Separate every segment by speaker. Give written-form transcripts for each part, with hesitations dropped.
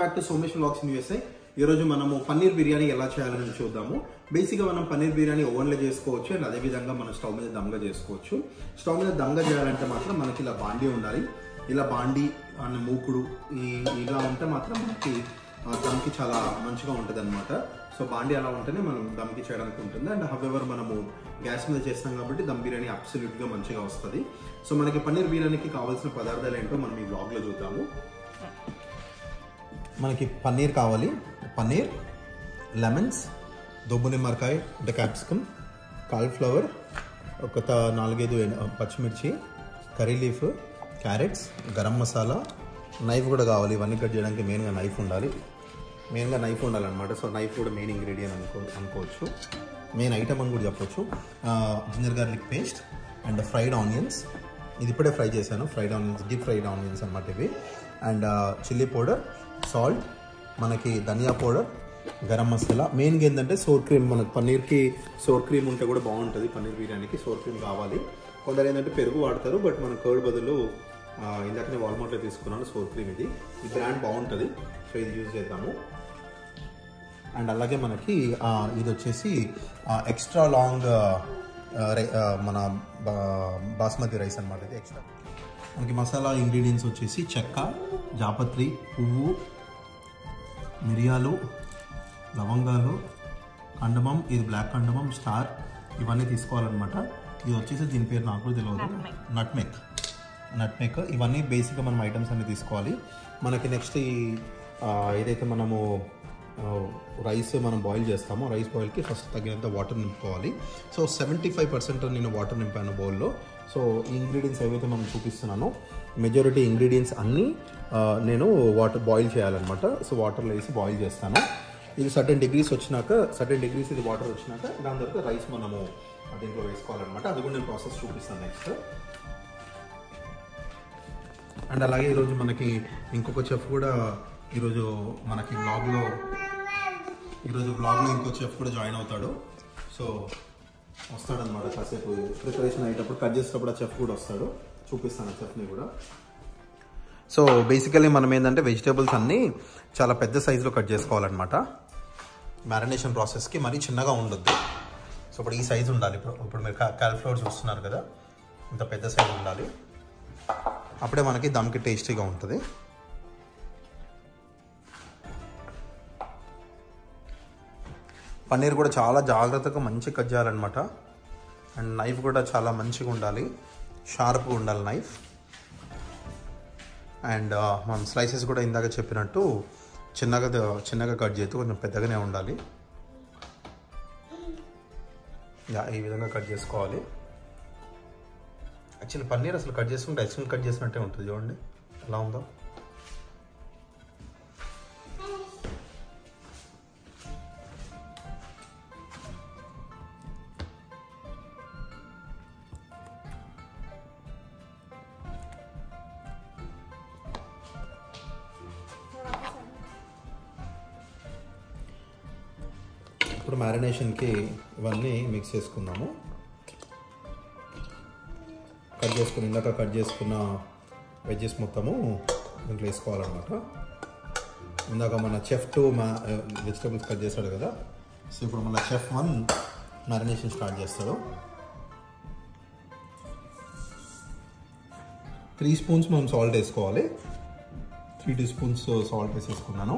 Speaker 1: Back to Somesh vlogs in USA. ఈరోజు మనము పన్నీర్ బిర్యానీ ఎలా చేయాలని చూద్దాము. బేసిక్గా మనం పన్నీర్ బిర్యానీ ఓవెన్లో చేసుకోవచ్చు అండ్ అదేవిధంగా మనం స్టవ్ మీద దమ్గా చేసుకోవచ్చు. స్టవ్ మీద దమ్గా చేయాలంటే మాత్రం మనకి ఇలా బాండీ ఉండాలి. ఇలా బాండీ అనే మూకుడు ఇలా ఉంటే మాత్రం మనకి దమ్కి చాలా మంచిగా ఉంటుంది అనమాట. సో బాండీ అలా ఉంటేనే మనం దమ్కి చేయడానికి ఉంటుంది. అండ్ హవెవర్ మనము గ్యాస్ మీద చేస్తాం కాబట్టి దమ్ బిర్యానీ అబ్సల్యూట్గా మంచిగా వస్తుంది. సో మనకి పన్నీర్ బిర్యానీకి కావాల్సిన పదార్థాలు ఏంటో మనం ఈ వ్లాగ్లో చూద్దాము. మనకి పన్నీర్ కావాలి. పన్నీర్, లెమన్స్, దొబ్బు నిమ్మకాయ అంటే క్యాప్సికమ్, కాలీఫ్లవర్, ఒక 4-5 పచ్చిమిర్చి, curry leaf, carrots, garam masala, knife కూడా కావాలి. ఇవన్నీ కట్ చేయడానికి మెయిన్గా నైఫ్ ఉండాలన్నమాట. సో నైఫ్ కూడా మెయిన్ ఇంగ్రీడియంట్ అనుకోవచ్చు, మెయిన్ ఐటమ్ అని కూడా చెప్పొచ్చు. Ginger garlic paste and fried onions. ఇది ఇప్పుడే ఫ్రై చేశాను. Fried onions, deep fried onions అన్నమాట ఇవి. అండ్ చిల్లీ పౌడర్, సాల్ట్, మనకి ధనియా పౌడర్, గరం మసాలా. మెయిన్గా ఏంటంటే సోర్ క్రీమ్. మనకి పన్నీర్కి సోర్ క్రీమ్ ఉంటే కూడా బాగుంటుంది. పన్నీర్ బిర్యానీకి సోర్ క్రీమ్ కావాలి. కొందరు ఏంటంటే పెరుగు వాడతారు, బట్ మన కర్డ్ బదులు ఇందాకనే వాల్మార్ట్లో తీసుకున్నాను సోర్ క్రీమ్. ఈ బ్రాండ్ బాగుంటుంది, సో ఇది యూజ్ చేద్దాము. అండ్ అలాగే మనకి ఇది వచ్చేసి ఎక్స్ట్రా లాంగ్ మన బాస్మతి రైస్ అనమాట. ఇది ఎక్స్ట్రా. మనకి మసాలా ఇంగ్రీడియంట్స్ వచ్చేసి చెక్క, జాపత్రి, పువ్వు, మిరియాలు, లవంగాలు, కండమం, ఇది బ్లాక్ కండమం, స్టార్, ఇవన్నీ తీసుకోవాలన్నమాట. ఇది వచ్చేసి దీని పేరు నాకు కూడా తెలియదు, నట్మెక్. ఇవన్నీ బేసిక్గా మనం ఐటమ్స్ అన్నీ తీసుకోవాలి. మనకి నెక్స్ట్ ఏదైతే మనము రైస్ మనం బాయిల్ చేస్తామో రైస్ బాయిల్కి ఫస్ట్ తగినంత వాటర్ నింపుకోవాలి. సో 75% నేను వాటర్ నింపాను బౌల్లో. సో ఈ ఇంగ్రీడియంట్స్ ఏవైతే మనం చూపిస్తున్నానో మెజారిటీ ఇంగ్రీడియంట్స్ అన్నీ నేను వాటర్ బాయిల్ చేయాలన్నమాట. సో వాటర్లో వేసి బాయిల్ చేస్తాను. ఇది సర్టెన్ డిగ్రీస్ ఇది వాటర్ వచ్చినాక దాని తర్వాత రైస్ మనము దీంట్లో వేసుకోవాలన్నమాట. అది కూడా నేను ప్రాసెస్ చూపిస్తాను నెక్స్ట్. అండ్ అలాగే ఈరోజు మనకి ఇంకొక చెఫ్ కూడా ఈరోజు మనకి వ్లాగ్లో ఇంకో చెఫ్ కూడా జాయిన్ అవుతాడు. సో వస్తాడనమాట. కాసేపు ప్రిపరేషన్ అయ్యేటప్పుడు కట్ చేసేటప్పుడు ఆ చెఫ్ కూడా వస్తాడు. చూపిస్తాను చెఫ్ని కూడా. సో బేసికలీ మనం ఏంటంటే వెజిటేబుల్స్ అన్నీ చాలా పెద్ద సైజులో కట్ చేసుకోవాలన్నమాట. మ్యారినేషన్ ప్రాసెస్కి మరీ చిన్నగా ఉండొద్దు. సో ఇప్పుడు ఈ సైజు ఉండాలి. ఇప్పుడు మీరు కాలీఫ్లవర్ చూస్తున్నారు కదా, ఇంత పెద్ద సైజు ఉండాలి. అప్పుడే మనకి దమ్కి టేస్టీగా ఉంటుంది. పన్నీర్ కూడా చాలా జాగ్రత్తగా మంచిగా కట్ చేయాలన్నమాట. అండ్ నైఫ్ కూడా చాలా మంచిగా ఉండాలి, షార్ప్గా ఉండాలి నైఫ్. అండ్ మనం స్లైసెస్ కూడా ఇందాక చెప్పినట్టు చిన్నగా కట్ చేస్తూ కొంచెం పెద్దగానే ఉండాలి. ఈ విధంగా కట్ చేసుకోవాలి. యాక్చువల్లీ పన్నీర్ అసలు కట్ చేసుకుంటే ఐస్ క్రీమ్ కట్ చేసినట్టే ఉంటుంది. చూడండి ఎలా ఉందో. ఇప్పుడు మ్యారినేషన్కి ఇవన్నీ మిక్స్ చేసుకుందాము. ఇందాక కట్ చేసుకున్న వెజ్జెస్ మొత్తము దీంట్లో వేసుకోవాలన్నమాట. ఇందాక మన చెఫ్ 2 వెజిటేబుల్స్ కట్ చేస్తాడు కదా. సో ఇప్పుడు మన చెఫ్ 1 మ్యారినేషన్ స్టార్ట్ చేస్తాడు. 3 స్పూన్స్ మనం సాల్ట్ వేసుకోవాలి. 3 teaspoons సాల్ట్ వేసేసుకున్నాను.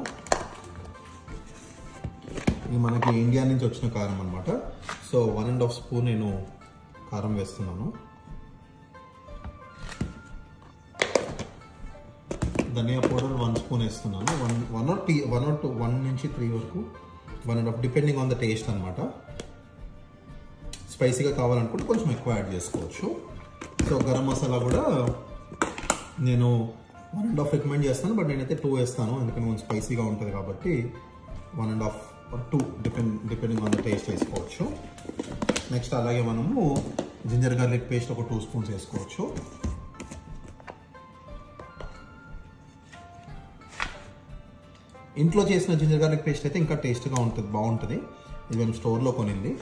Speaker 1: ఇది మనకి ఇండియా నుంచి వచ్చిన కారం అనమాట. సో 1.5 స్పూన్ నేను కారం వేస్తున్నాను. ధనియా పౌడర్ 1 స్పూన్ వేస్తున్నాను. 1 నుంచి 3 వరకు, 1.5 డిపెండింగ్ ఆన్ ద టేస్ట్ అనమాట. స్పైసీగా కావాలనుకుంటే కొంచెం ఎక్కువ యాడ్ చేసుకోవచ్చు. సో గరం మసాలా కూడా నేను 1.5 రికమెండ్ చేస్తాను, బట్ నేనైతే 2 వేస్తాను. ఎందుకంటే కొంచెం స్పైసీగా ఉంటుంది కాబట్టి 1.5 or 2 depending on the taste వేసుకోవచ్చు. నెక్స్ట్ అలాగే మనము జింజర్ గార్లిక్ పేస్ట్ ఒక 2 స్పూన్స్ వేసుకోవచ్చు. ఇంట్లో చేసిన జింజర్ గార్లిక్ పేస్ట్ అయితే ఇంకా టేస్ట్గా ఉంటుంది, బాగుంటుంది. ఇది మేము స్టోర్లో కొనింది.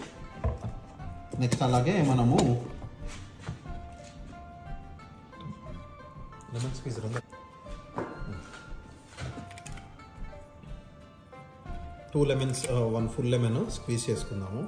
Speaker 1: నెక్స్ట్ అలాగే మనము లెమన్ స్క్వీజర్ ఉంది. 2 లెమన్స్ 1 ఫుల్ లెమన్ స్క్వీజ్ చేసుకుందాము.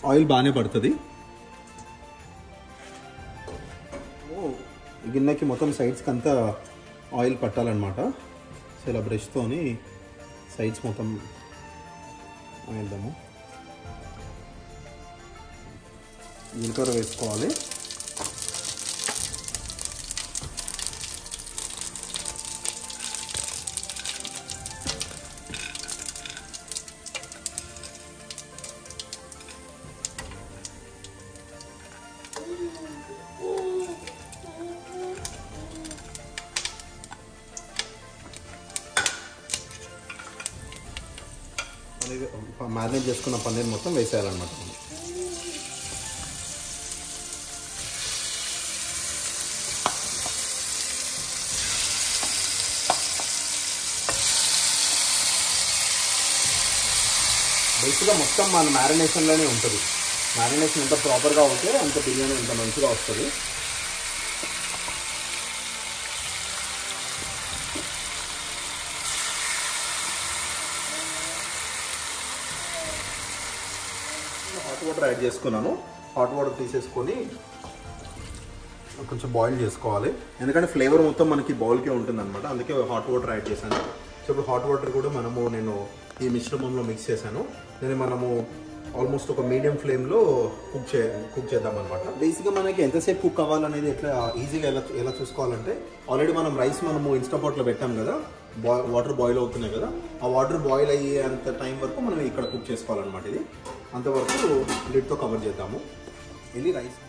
Speaker 1: ఆయిల్ బాగానే పడుతుంది. గిన్నెకి మొత్తం సైడ్స్కి అంతా ఆయిల్ పట్టాలన్నమాట. సో ఇలా బ్రష్తోని సైడ్స్ మొత్తం వేద్దాము. జీలకర్ర వేసుకోవాలి. మ్యారినేట్ చేసుకున్న పన్నీర్ మొత్తం వేసేయాలన్నమాట. బేసిక్గా మొత్తం మన మ్యారినేషన్లోనే ఉంటుంది. మ్యారినేషన్ ఎంత ప్రాపర్గా ఉంటే అంత బిర్యానీ ఎంత మంచిగా వస్తుంది. హాట్ వాటర్ యాడ్ చేసుకున్నాను. హాట్ వాటర్ తీసేసుకొని కొంచెం బాయిల్ చేసుకోవాలి. ఎందుకంటే ఫ్లేవర్ మొత్తం మనకి బౌల్కే ఉంటుంది అనమాట. అందుకే హాట్ వాటర్ యాడ్ చేశాను. సో ఇప్పుడు హాట్ వాటర్ కూడా నేను ఈ మిశ్రమంలో మిక్స్ చేశాను. దీన్ని మనము ఆల్మోస్ట్ ఒక మీడియం ఫ్లేమ్లో కుక్ చేద్దాం అనమాట. బేసిక్గా మనకి ఎంతసేపు కుక్ అవ్వాలనేది ఎట్లా ఈజీగా ఎలా చూసుకోవాలంటే, ఆల్రెడీ మనం రైస్ ఇన్స్టాపాట్లో పెట్టాం కదా, వాటర్ బాయిల్ అవుతున్నాయి కదా, ఆ వాటర్ బాయిల్ అయ్యేంత టైం వరకు మనం ఇక్కడ కుక్ చేసుకోవాలన్నమాట. ఇది అంతవరకు లిడ్తో కవర్ చేద్దాము. ఇది రైస్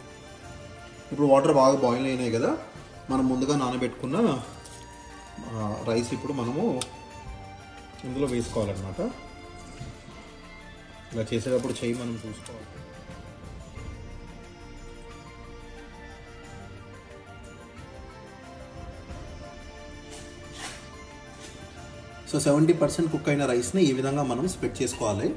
Speaker 1: ఇప్పుడు వాటర్ బాగా బాయిల్ అయినాయి కదా, మనం ముందుగా నానబెట్టుకున్న రైస్ ఇప్పుడు మనము ఇందులో వేసుకోవాలన్నమాట. ఇలా చేసేటప్పుడు చెయ్యి మనం చూసుకోవాలి. సో 70% కుక్ అయిన రైస్ని ఈ విధంగా మనం స్ప్రెడ్ చేసుకోవాలి.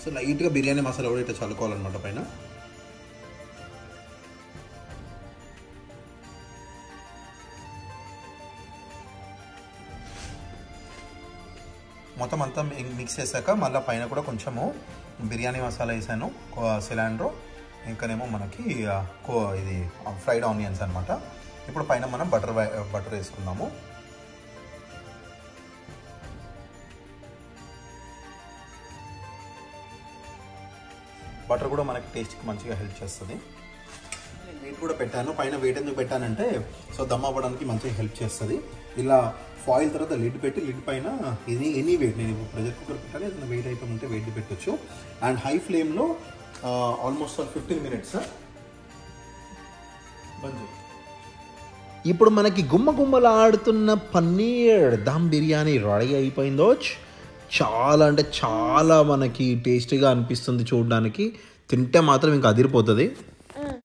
Speaker 1: సో లైట్గా బిర్యానీ మసాలా కూడా ఇట్లా చల్లుకోవాలన్నమాట పైన. మొత్తం అంతా మిక్స్ చేశాక మళ్ళీ పైన కూడా కొంచెము బిర్యానీ మసాలా వేసాను, సిలాండ్రో, ఇంకానేమో మనకి ఇది ఫ్రైడ్ ఆనియన్స్ అనమాట. ఇప్పుడు పైన మనం బటర్ వేసుకుందాము. బటర్ కూడా మనకి టేస్ట్కి మంచిగా హెల్ప్ చేస్తుంది. నేను వెయిట్ కూడా పెట్టాను. పైన వెయిట్ ఎందుకు పెట్టానంటే సో దమ్ అవ్వడానికి మంచిగా హెల్ప్ చేస్తుంది. ఇలా ఫాయిల్ తర్వాత లిడ్ పెట్టి లిడ్ పైన ఎనీ వెయిట్, నేను ఇప్పుడు ప్రెషర్ కుక్కర్ పెట్టాలి, ఏదైనా వెయిట్ ఐటమ్ ఉంటే వెయిట్ పెట్టచ్చు. అండ్ హై ఫ్లేమ్లో ఆల్మోస్ట్ 15 minutes బంద్. ఇప్పుడు మనకి గుమ్మలాడుతున్న పన్నీర్ దమ్ బిర్యానీ రెడీ అయిపోయిందో. చాలా అంటే చాలా మనకి టేస్టీగా అనిపిస్తుంది చూడడానికి. తింటే మాత్రం ఇంకా అదిరిపోతుంది.